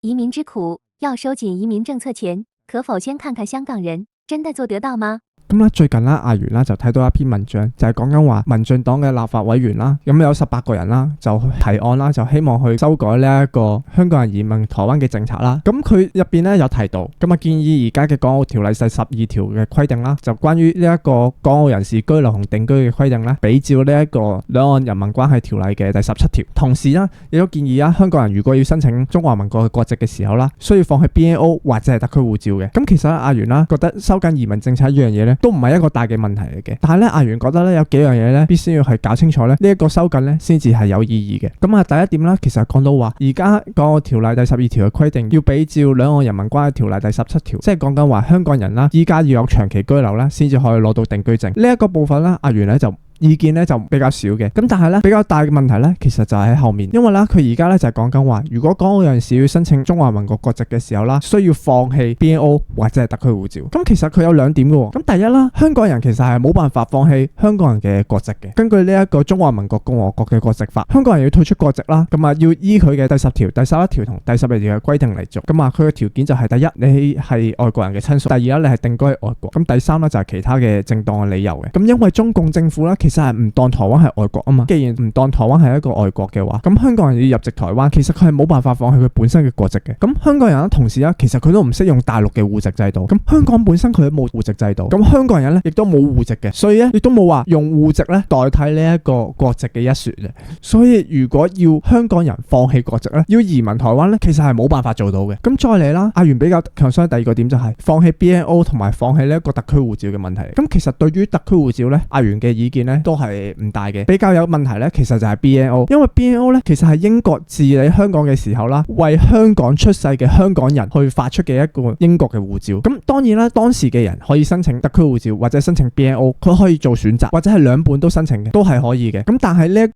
移民之苦，要收緊移民政策前，可否先看看香港人真的做得到嗎？咁咧最近咧阿元啦就睇到一篇文章，就係講緊話民進黨嘅立法委員啦，咁有18個人啦就提案啦，就希望去修改呢一個香港人移民台灣嘅政策啦。咁佢入邊咧有提到，咁啊建議而家嘅港澳條例第12條嘅規定啦，就關於呢一個港澳人士居留同定居嘅規定咧，比照呢一個兩岸人民關係條例嘅第17條。同時啦，亦都建議香港人如果要申請中華民國嘅國籍嘅時候啦，需要放棄 BNO 或者係特區護照嘅。咁其實阿元啦覺得收緊移民政策呢樣嘢咧，都唔係一個大嘅問題嚟嘅，但係咧阿元覺得咧有幾樣嘢咧必須要係搞清楚咧，呢一個收緊咧先至係有意義嘅。咁啊第一點啦，其實講到話而家港澳條例第12條嘅規定要比照兩岸人民關係條例第17條，即係講緊話香港人啦依家要有長期居留啦先至可以攞到定居證。呢一個部分咧阿元咧就意見咧就比較少嘅，咁但係咧比較大嘅問題咧，其實就係喺後面，因為咧佢而家咧就係講緊話，如果港澳人士要申請中華民國國籍嘅時候啦，需要放棄 BNO 或者係特區護照。咁其實佢有兩點嘅，咁第一啦，香港人其實係冇辦法放棄香港人嘅國籍嘅。根據呢一個中華民國共和國嘅國籍法，香港人要退出國籍啦，咁啊要依佢嘅第10條、第11條同第12條嘅規定嚟做。咁啊佢嘅條件就係第一，你係外國人嘅親屬；第二啦，你係定居喺外國；咁第三啦就係其他嘅正當嘅理由嘅。咁因為中共政府咧其實係唔當台灣係外國啊嘛，既然唔當台灣係一個外國嘅話，咁香港人要入籍台灣，其實佢係冇辦法放棄佢本身嘅國籍嘅。咁香港人同時其實佢都唔識用大陸嘅戶籍制度，咁香港本身佢都冇戶籍制度，咁香港人咧亦都冇戶籍嘅，所以亦都冇話用戶籍咧代替呢一個國籍嘅一說嘅。所以如果要香港人放棄國籍咧，要移民台灣咧，其實係冇辦法做到嘅。咁再嚟啦，阿元比較強調第二個點就係放棄 BNO 同埋放棄呢一個特區護照嘅問題。咁其實對於特區護照咧，阿元嘅意見咧都係唔大嘅，比較有問題咧，其實就係 BNO， 因為 BNO 咧其實係英國治理香港嘅時候啦，為香港出世嘅香港人去發出嘅一個英國嘅護照。咁當然啦，當時嘅人可以申請特區護照或者申請 BNO， 佢可以做選擇，或者係兩本都申請嘅，都係可以嘅。咁但係呢一